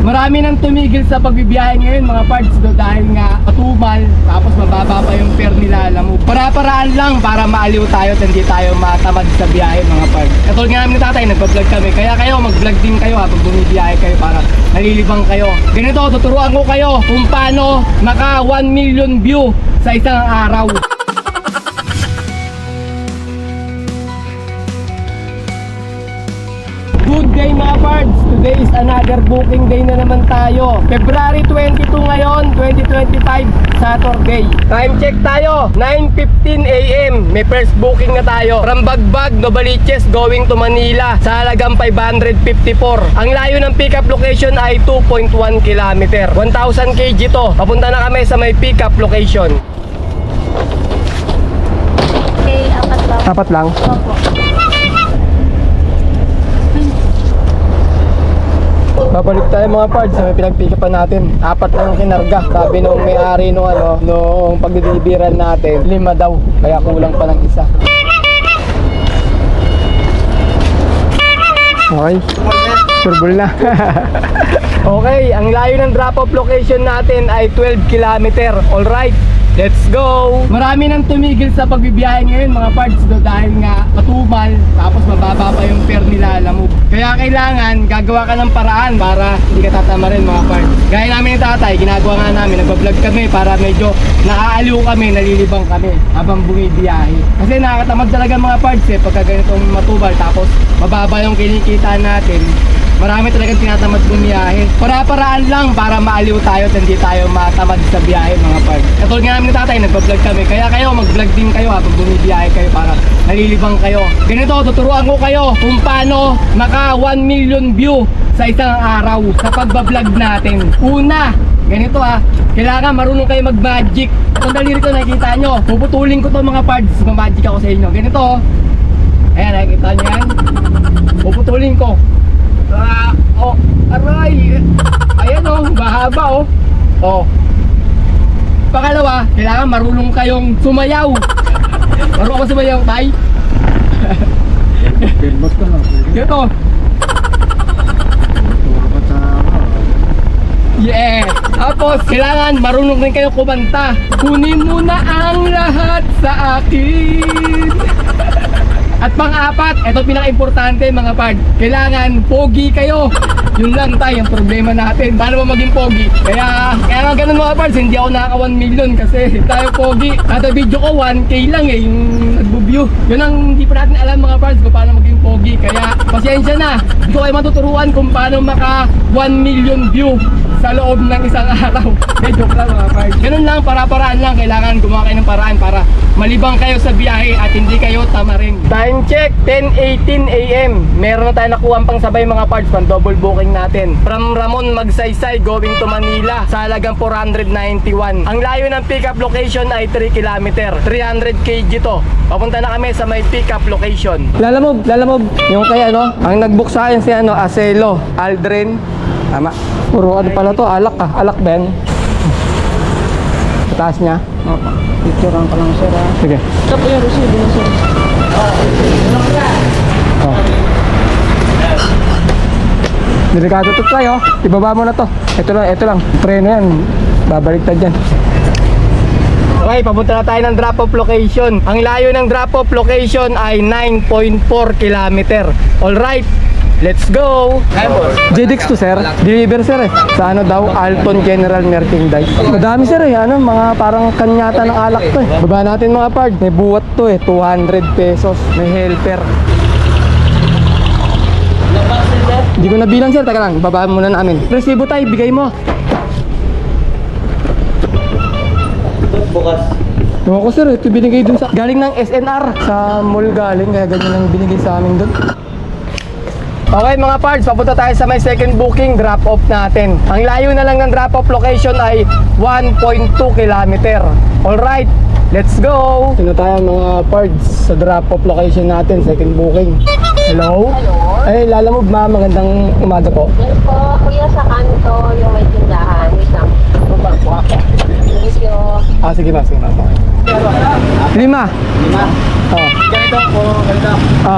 Marami nang tumigil sa pagbibiyahe ngayon mga parts dahil nga matumal, tapos mababa pa yung fare nila, alam mo. Para-paraan lang para maaliw tayo at hindi tayo matamad sa biyahe mga parts. Katulad nga namin ni tatay, nagpa-vlog kami. Kaya kayo, mag-vlog din kayo habang bumibiyahe kayo para nalilibang kayo. Ganito, tuturuan ko kayo kung paano maka 1 million view sa isang araw. Good day mga pards! Today is another booking day na naman tayo. February 22 ngayon, 2025, Saturday. Time check tayo, 9:15 AM. May first booking na tayo. From Bagbag, Novaliches, going to Manila sa halagang 554. Ang layo ng pickup location ay 2.1 km. 1,000 kg to. Papunta na kami sa may pickup location. Okay, apat lang. Apat lang? Opo. Babalik tayo mga pards sa may pinagpikapan natin. Apat lang kinarga. Sabi nung may-ari nung pagdideliveran natin, 5 daw. Kaya kulang pa ng isa. Okay. Turbol na. Okay, ang layo ng drop-off location natin ay 12 km. Alright, let's go! Marami nang tumigil sa pagbibiyahe ngayon mga parts dahil nga matumal, tapos mababa pa yung fare nila, alam mo. Kaya kailangan gagawa ka ng paraan para hindi ka tatama rin mga parts. Gaya namin ni tatay, ginagawa nga namin, nagbablog kami para medyo naaaliw kami, nalilibang kami habang bumibiyahe. Kasi nakakatamad talaga mga parts pagka ganitong matubal tapos mababa yung kinikita natin. Marami talagang tinatamad bumiyahe. Para-paraan lang para maaliw tayo at hindi tayo matamad sa biyahe mga parts. Katulad nga namin ni tatay, nagpa-vlog kami. Kaya kayo, mag-vlog din kayo habang bumibiyahe kayo para nalilibang kayo. Ganito, tuturuan ko kayo kung paano maka 1 million view sa isang araw sa pagbablog natin. Una, ganito kailangan marunong kayo mag-magic. Itong daliri ko nakikita nyo, puputulin ko to mga parts, mag-magic ako sa inyo. Ganito, ayan, nakikita nyo yan. Puputulin ko. Aray! Ayan mahaba Pangalawa, kailangan marunong kayong sumayaw. Marunong ako sumayaw, tay? Filmos ka lang. Ito. Yeah! Tapos, kailangan marunong rin kayo kumanta. Kunin mo na ang lahat sa akin. At pang-apat, ito pinaka-importante mga pard. Kailangan pogi kayo. Yun lang tayo, yung problema natin. Paano ba maging pogi? Kaya nga ganun mga pards, hindi ako nakaka 1 million kasi tayo pogi. At video ko 1K lang yung nagbo-view. Yun ang hindi pa natin alam mga pards kung paano maging pogi. Kaya pasensya na. Hindi ko kayo matuturuan kung paano maka 1 million view sa loob ng isang araw. Joke lang mga pards. Ganun lang, para-paraan lang. Kailangan gumawa kayo ng paraan para malibang kayo sa biyahe at hindi kayo tamarin. Time check, 10:18 AM. Meron na tayo nakuha pang sabay mga parts, pang double booking natin. From Ramon Magsaysay going to Manila sa halagang 491. Ang layo ng pickup location ay 3 km. 300 kg to. Papunta na kami sa may pickup location. Lalamog. Yung kay ang nagbook sa akin si Acelo, Aldrin. Tama. Puro pala to, alak Ben. Taas niya. Picturean ka lang sir Sige. Ito po yung resibo na sir. Delikado to tayo. Ibaba mo na to. Ito lang. Preno yan. Babaliktad yan. Okay, papunta na tayo ng drop-off location. Ang layo ng drop-off location ay 9.4 km. Alright, let's go! JDX to sir. Deliver sir sa daw, Alton General Merchandise. Madami sir mga parang kanyata ng alak to Baba natin mga parts. May buwat to 200 pesos. May helper. Hindi ko nabilang sir, taga lang, babaan muna namin. Resibo tayo, bigay mo. Bukas. Ewan ko sir, ito binigay dun sa, galing ng SNR. Sa mall galing, kaya ganyan ang binigay sa amin dun. Okay mga parts, papunta tayo sa may second booking, drop off natin. Ang layo na lang ng drop off location ay 1.2 km. Alright, let's go! Sino tayo mga parts sa drop off location natin, second booking. Hello? Ay, Lalamog ma, magandang umaga po. Yes po, kuya sa kanto, yung may tindahan. Wait lang. Thank you. Sige ba. 5. 5? Oo. Ganito po, ganito.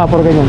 Puro ganyan.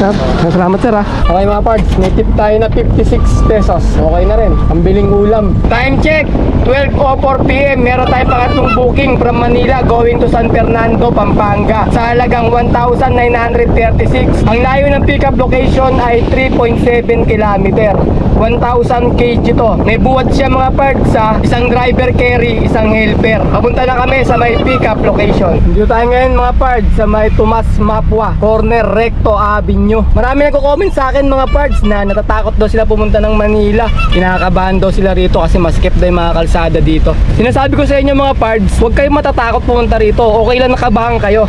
Salamat sir ha. Okay mga parts, may tip tayo na 56 pesos. Okay na rin, ang biling ulam. Time check, 12:04 PM. Meron tayong pangatlong booking from Manila going to San Fernando, Pampanga sa halagang 1,936. Ang layo ng pickup location ay 3.7 kilometer. 1,000 kg to. May buwat siya mga parts sa isang driver carry, isang helper. Papunta na kami sa may pickup location. Dito tayo ngayon mga parts sa may Tomas Mapua, corner Recto Avenue. Marami nagko-comment sa akin mga parts na natatakot daw sila pumunta ng Manila. Kinakabahan daw sila rito kasi masikip daw yung mga kalsada dito. Sinasabi ko sa inyo mga parts, huwag kayong matatakot pumunta rito. Okay lang nakabahan kayo.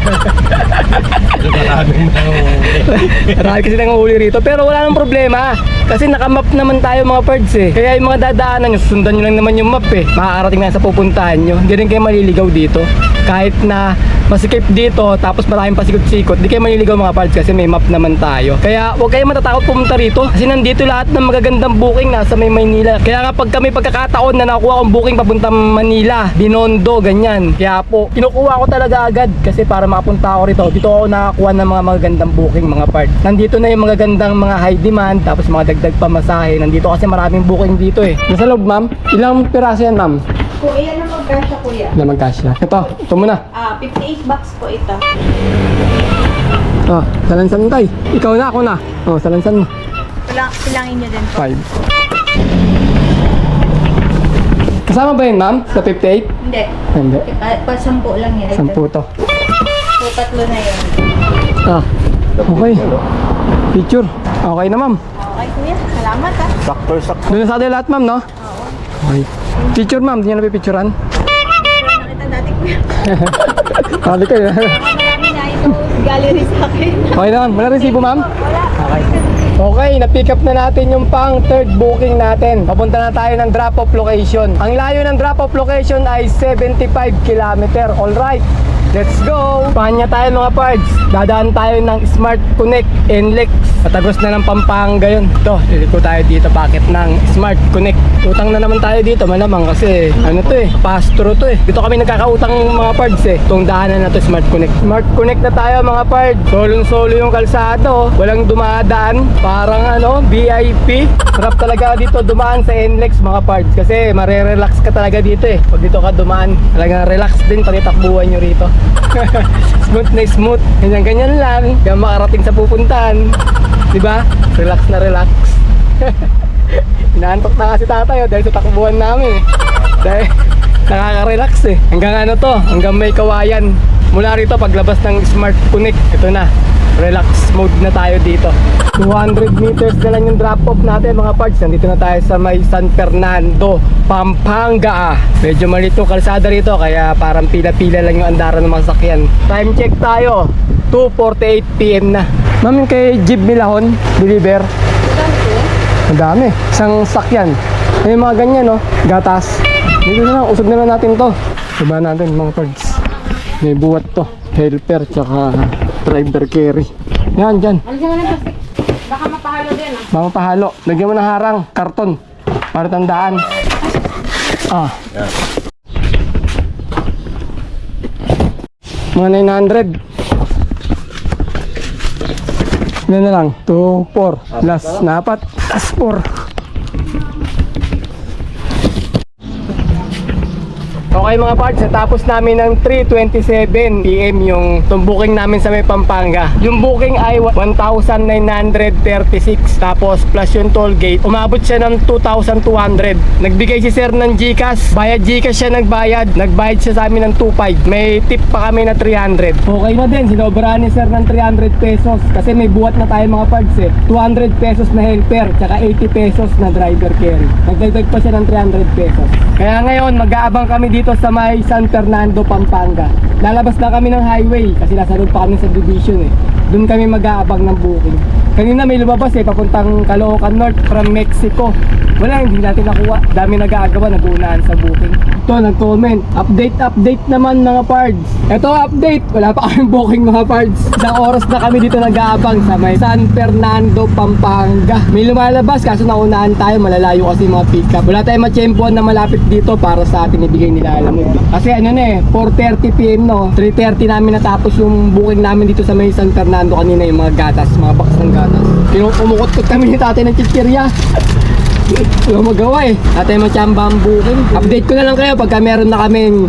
Marami kasi nanguhuli rito. Pero wala nang problema kasi nakamap naman tayo mga parts eh. Kaya yung mga dadaanan nyo, sundan nyo lang naman yung map eh. Makakarating na sa pupuntahan nyo. Hindi rin kayo maliligaw dito. Kahit na masikip dito tapos maraming pasikot-sikot, di kayo maliligaw mga parts kasi may map naman tayo. Kaya huwag kayo matatakot pumunta rito kasi nandito lahat ng magagandang booking nasa may Maynila. Kaya nga pag kami pagkakataon na nakuha kong booking papunta Manila, Binondo, ganyan. Kaya po, kinukuha ko talaga agad kasi para makapunta ako rito. Dito ako nakakuha ng mga magagandang booking mga parts. Nandito na yung magagandang mga high demand tapos mga dagdag pamasahe. Nandito kasi maraming booking dito eh. Nasa loob ma'am, ilang piraso yan ma'am? Kuya na magkasya kuya. Na magkasya. Ito muna. 58 bucks po ito. Salansan tay. Ikaw na, ako na. Salansan mo. Pilangin nyo din po. 5. Kasama ba yun ma'am? Sa 58? Hindi. Hindi. Pa-10 lang yan. 10 to. So, 3 na yun. Okay. Picture. Okay na ma'am. Okay kuya, salamat ha. Doon na sa atin lahat ma'am, no? Oo. Okay. Picture ma'am, hindi nyo napipicturean? Nakita dati kuya. Sabi ko yun. Marami na ito gallery sa akin. Okay naman, wala resibo ma'am? Wala. Okay. Okay, na-pick up na natin yung pang third booking natin. Papunta na tayo ng drop-off location. Ang layo ng drop-off location ay 75 km. Alright, let's go! Panya tayo mga parts. Dadaan tayo ng Smart Connect NLEX. Patagos na ng Pampanga yun. Ito, liliko tayo dito bakit ng Smart Connect. Utang na naman tayo dito, malamang kasi ano to eh, pastro to eh. Dito kami nagkakautang mga parts eh. Itong daanan na to, Smart Connect. Smart Connect na tayo mga parts. Solong-solo yung kalsado, walang dumadaan. Parang ano, VIP. Sarap talaga dito dumaan sa NLEX mga parts kasi marerelax ka talaga dito eh. Pag dito ka dumaan, talagang relax din pati takbuhan nyo rito. Smooth na smooth. Ganyan-ganyan lang. Kaya makarating sa pupuntahan. Diba? Relax na relax. Inaantok na kasi tatay dahil sa takbuhan namin eh. Dahil nakaka-relax eh. Hanggang ano to, hanggang may kawayan. Mula rito paglabas ng Smart Connect, ito na. Relax mode na tayo dito. 200 meters na lang yung drop-off natin mga parts. Nandito na tayo sa may San Fernando, Pampanga. Medyo maliit yung kalsada rito kaya parang pila-pila lang yung andaran ng mga sakyan. Time check tayo, 2:48 PM na. Ma'am, yung kay Jeep Milahon, deliver. Ang dami. Isang sakyan. May mga ganyan no, gatas. Dito na lang, usog na lang natin to. Diba natin mga parts. May buwat to, helper tsaka driver carry. Yan, dyan. Alisin mo na yung plastic. Baka mapahalo din ah. Baka pahalo. Lagyan mo ng harang, karton. Para tandaan. Mga 900. Yan na lang. 2, 4. Last na 4. Last 4. Okay mga parts, natapos namin ng 3:27 PM yung booking namin sa may Pampanga. Yung booking ay 1,936 tapos plus yung toll gate. Umabot siya ng 2,200. Nagbigay si sir ng GCash. Bayad GCash siya nagbayad. Nagbayad siya sa amin ng 2,500. May tip pa kami na 300. Okay na din, sinobrahan ni sir ng 300 pesos kasi may buwat na tayo mga parts eh. 200 pesos na helper tsaka 80 pesos na driver carry. Nagdagdag pa siya ng 300 pesos. Kaya ngayon mag-aabang kami dito sa may San Fernando, Pampanga. Lalabas na kami ng highway kasi nasa road pa kami sa division eh. Doon kami mag-aabang ng booking. Kanina may lumabas eh, papuntang Caloocan North from Mexico. Wala, hindi natin nakuha. Dami nag-aagawa, nag-uunaan sa booking. Ito, nag-comment. Update naman mga pards. Ito, update. Wala pa kaming booking mga pards. Isang oras na kami dito nag-aabang sa may San Fernando, Pampanga. May lumalabas, kaso naunaan tayo. Malalayo kasi mga pick-up. Wala tayong matsyempohan na malapit dito para sa atin ibigay nila alam mo. Kasi ano na eh, 4:30 PM no. 3:30 namin natapos yung booking namin dito sa may San Fernando. Fernando kanina yung mga gatas, mga box ng gatas. Kumukot-kot kami ni tatay ng chichirya. Wala magawa eh. Tatay mo siyang bambukin. Update ko na lang kayo pagka meron na kaming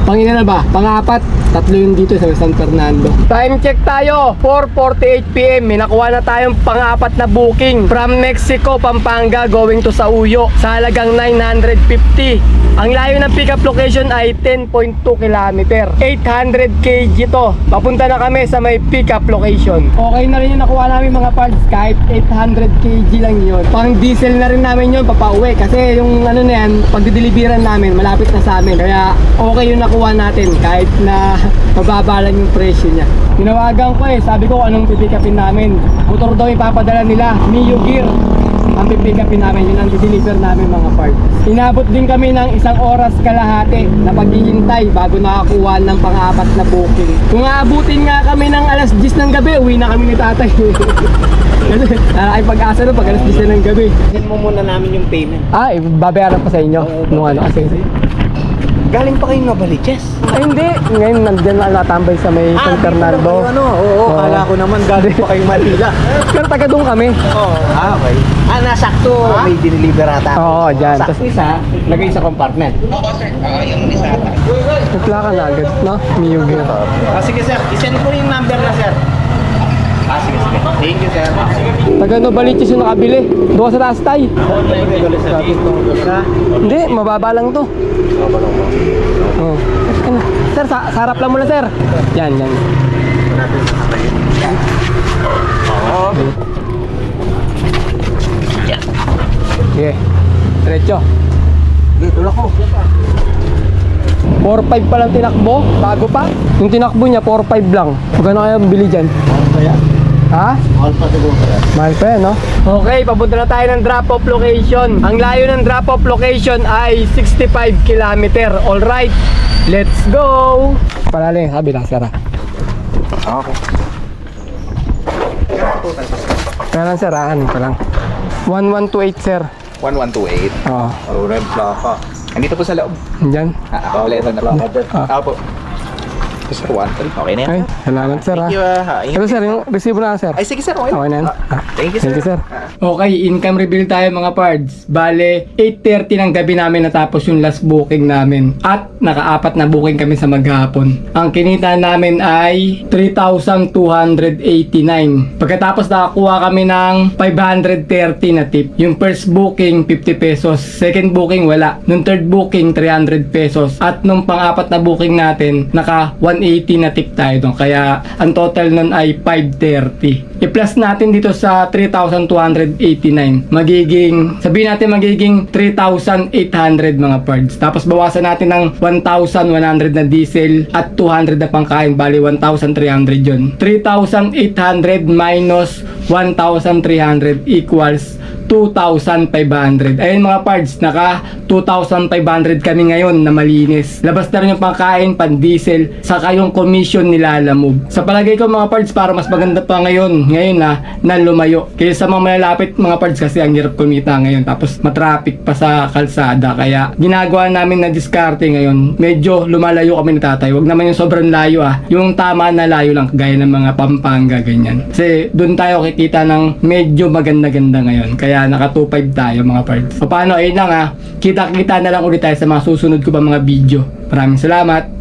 Panginoon ba? Pang-apat. 3 yun dito sa San Fernando. Time check tayo. 4:48 PM. May nakuha na tayong pang-apat na booking. From Mexico, Pampanga, going to Sauyo. Sa halagang 950. Ang layo ng pick-up location ay 10.2 km. 800 kg to. Papunta na kami sa may pick-up location. Okay na rin yung nakuha namin mga parts. Kahit 800 kg lang yun. Pang diesel na rin namin yun papauwi. Kasi yung ano na yan, pagdideliveran namin, malapit na sa amin. Kaya okay yung nakuha natin. Kahit na mababa lang yung presyo niya. Tinawagan ko eh. Sabi ko anong pipick-upin namin. Motor daw ipapadala nila. Mio Gear. Ang pipick-upin namin, yun ang deliver namin mga parts. Inabot din kami ng 1 oras kalahati na paghihintay bago nakakuha ng pang-apat na booking. Kung aabutin nga kami ng alas 10 ng gabi, uwi na kami ni tatay. Kasi ay pag-asa na pag alas 10 ng gabi. Send mo muna namin yung payment. Babayaran pa sa inyo nung ano kasi. Galing pa kayong Novaliches? Ay hindi, ngayon nandyan na natambay sa may San Fernando. Oo, kala ko naman galing pa kayong Manila. Pero taga doon kami. Oo. Okay. Nasakto. May diniliver ata. Oo, dyan. Tapos isa, lagay sa compartment. Nagplaka na agad, no? Mio Gear. Sige sir, isend ko yung number na sir. Sige. Thank you sir. Taga Novaliches yung nakabili. Doon sa taas tay. Hindi, mababa lang to. Oh. Ano? Sir, sa harap lang muna sir. Yan. Sige. Diretso. Dito lang ko. 4.5 pa lang tinakbo, bago pa. Yung tinakbo niya, 4.5 lang. Magkano kaya bili dyan? Kaya, Ha? mahal pa siguro sir. Mahal pa yan, no? Okay, papunta na tayo ng drop-off location. Ang layo ng drop-off location ay 65 km. Alright, let's go! Palaling, sabi lang, sir. Okay. Kaya lang, sir, ano pa lang. 1128, sir. 1128. Oo, Red Plaka. Andito po sa loob. dyan. Paulitan na lang. Apo. Sir, 13. Okay na yan. Ay, salamat, sir, ha. Thank you, Ito, sir, yung resibo na, sir. Ay, sige sir. Okay, Okay na yan. Thank you, sir. Thank you, sir. Okay, income reveal tayo mga pards. Bale, 8:30 ng gabi namin natapos yung last booking namin. At naka-4 na booking kami sa maghapon. Ang kinita namin ay 3,289. Pagkatapos nakakuha kami ng 530 na tip. Yung first booking, 50 pesos. Second booking, wala. Nung third booking, 300 pesos. At nung pang-4 na booking natin, naka 180 na tip tayo doon. Kaya ang total nun ay 530. I-plus natin dito sa 3,289. Magiging, sabihin natin magiging 3,800 mga pards. Tapos bawasan natin ng 1,100 na diesel at 200 na pangkain. Bali 1,300 yun. 3,800 minus 1,300 equals 2,500. Ayun mga pards, naka 2,500 kami ngayon na malinis. Labas na rin yung pangkain, pan-diesel, saka yung commission nilalamove. Sa palagay ko mga pards, para mas maganda pa ngayon na lumayo. Kaya sa mga malalapit mga pards kasi ang hirap kumita ngayon. Tapos matraffic pa sa kalsada. Kaya ginagawa namin na diskarte ngayon. Medyo lumalayo kami ni tatay. Huwag naman yung sobrang layo Yung tama na layo lang, gaya ng mga Pampanga, ganyan. Kasi doon tayo kikita ng medyo maganda-ganda ngayon. Kaya naka 2.5 tayo mga pards. O paano, ayun lang kita-kita na lang ulit tayo sa mga susunod ko pa mga video. Maraming salamat.